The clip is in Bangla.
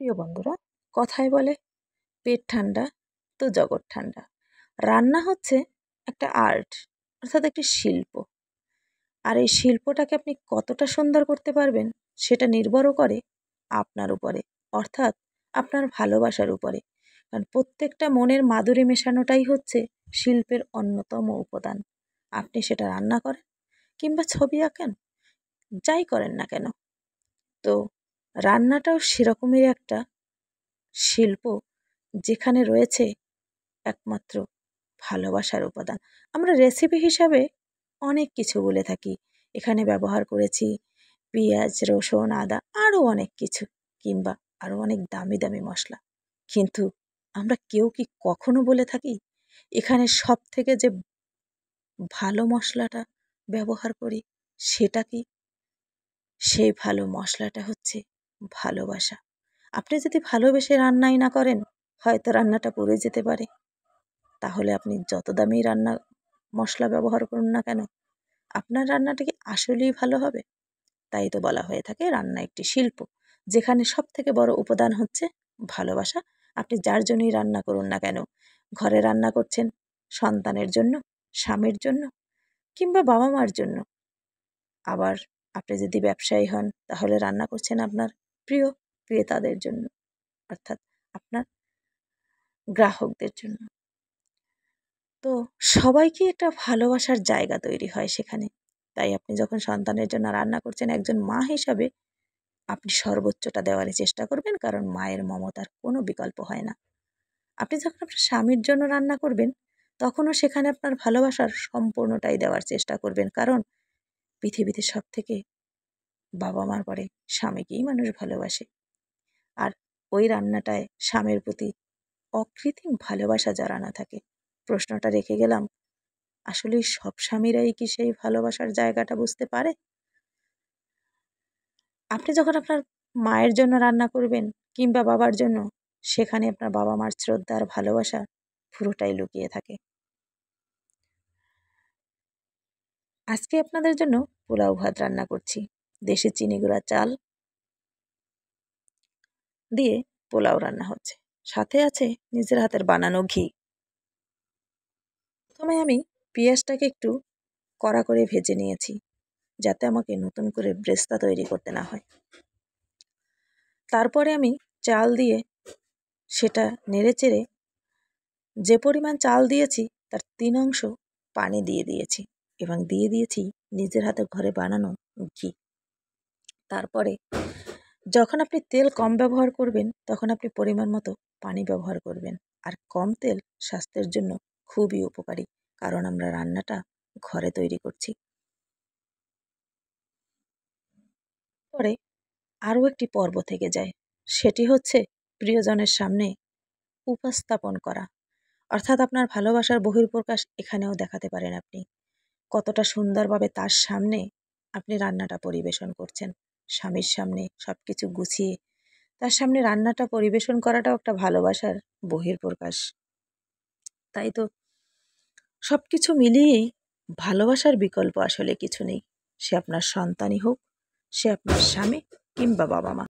প্রিয় বন্ধুরা, কথায় বলে পেট ঠান্ডা তো জগৎ ঠান্ডা। রান্না হচ্ছে একটা আর্ট, অর্থাৎ একটি শিল্প। আর এই শিল্পটাকে আপনি কতটা সুন্দর করতে পারবেন সেটা নির্ভরও করে আপনার উপরে, অর্থাৎ আপনার ভালোবাসার উপরে। কারণ প্রত্যেকটা মনের মাধুরী মেশানোটাই হচ্ছে শিল্পের অন্যতম উপাদান। আপনি সেটা রান্না করেন কিংবা ছবি আঁকেন, যাই করেন না কেন, তো রান্নাটাও সেরকমই একটা শিল্প, যেখানে রয়েছে একমাত্র ভালোবাসার উপাদান। আমরা রেসিপি হিসাবে অনেক কিছু বলে থাকি, এখানে ব্যবহার করেছি পেঁয়াজ, রসুন, আদা, আরও অনেক কিছু, কিংবা আরও অনেক দামি দামি মশলা। কিন্তু আমরা কেউ কি কখনো বলে থাকি এখানে সব থেকে যে ভালো মশলাটা ব্যবহার করি সেটা কি? সেই ভালো মশলাটা হচ্ছে ভালোবাসা। আপনি যদি ভালোবেসে রান্নাই না করেন, হয়তো রান্নাটা পুড়ে যেতে পারে। তাহলে আপনি যত দামি রান্না মশলা ব্যবহার করুন না কেন, আপনার রান্নাটা কি আসলেই ভালো হবে? তাই তো বলা হয়ে থাকে রান্না একটি শিল্প, যেখানে সব থেকে বড় উপাদান হচ্ছে ভালোবাসা। আপনি যার জন্যই রান্না করুন না কেন, ঘরে রান্না করছেন সন্তানের জন্য, স্বামীর জন্য, কিংবা বাবা মার জন্য। আবার আপনি যদি ব্যবসায়ী হন, তাহলে রান্না করছেন আপনার প্রিয় ক্রেতাদের জন্য, অর্থাৎ আপনার গ্রাহকদের জন্য। তো সবাইকে একটা ভালোবাসার জায়গা তৈরি হয় সেখানে। তাই আপনি যখন সন্তানের জন্য রান্না করছেন, একজন মা হিসাবে আপনি সর্বোচ্চটা দেওয়ারই চেষ্টা করবেন, কারণ মায়ের মমতার কোনো বিকল্প হয় না। আপনি যখন আপনার স্বামীর জন্য রান্না করবেন, তখনও সেখানে আপনার ভালোবাসার সম্পূর্ণটাই দেওয়ার চেষ্টা করবেন, কারণ পৃথিবীতে সব থেকে বাবা মার পরে স্বামীকেই মানুষ ভালোবাসে। আর ওই রান্নাটায় স্বামীর প্রতি অকৃত্রিম ভালোবাসা জড়ানো থাকে। প্রশ্নটা রেখে গেলাম, আসলে সব স্বামীরাই কি সেই ভালোবাসার জায়গাটা বুঝতে পারে? আপনি যখন আপনার মায়ের জন্য রান্না করবেন কিংবা বাবার জন্য, সেখানে আপনার বাবা মার শ্রদ্ধা আর ভালোবাসা পুরোটাই লুকিয়ে থাকে। আজকে আপনাদের জন্য পোলাও ভাত রান্না করছি। দেশি চিনি গুঁড়া চাল দিয়ে পোলাও রান্না হচ্ছে, সাথে আছে নিজের হাতের বানানো ঘি। প্রথমে আমি পেঁয়াজটাকে একটু কড়া করে ভেজে নিয়েছি, যাতে আমাকে নতুন করে ব্রেস্তা তৈরি করতে না হয়। তারপরে আমি চাল দিয়ে সেটা নেড়েচেড়ে যে পরিমাণ চাল দিয়েছি তার 3 অংশ পানি দিয়ে দিয়েছি, এবং দিয়ে দিয়েছি নিজের হাতে ঘরে বানানো ঘি। তারপরে যখন আপনি তেল কম ব্যবহার করবেন, তখন আপনি পরিমাণ মতো পানি ব্যবহার করবেন। আর কম তেল স্বাস্থ্যের জন্য খুবই উপকারী, কারণ আমরা রান্নাটা ঘরে তৈরি করছি। পরে আরও একটি পর্ব থেকে যায়, সেটি হচ্ছে প্রিয়জনের সামনে উপস্থাপন করা, অর্থাৎ আপনার ভালোবাসার বহিঃপ্রকাশ এখানেও দেখাতে পারেন আপনি। কতটা সুন্দরভাবে তার সামনে আপনি রান্নাটা পরিবেশন করছেন, স্বামীর সামনে সব কিছু গুছিয়ে তার সামনে রান্নাটা পরিবেশন করাটাও একটা ভালোবাসার বহিঃপ্রকাশ। তাই তো সব কিছু মিলিয়েই ভালোবাসার বিকল্প আসলে কিছু নেই। সে আপনার সন্তানই হোক, সে আপনার স্বামী কিংবা বাবা মা।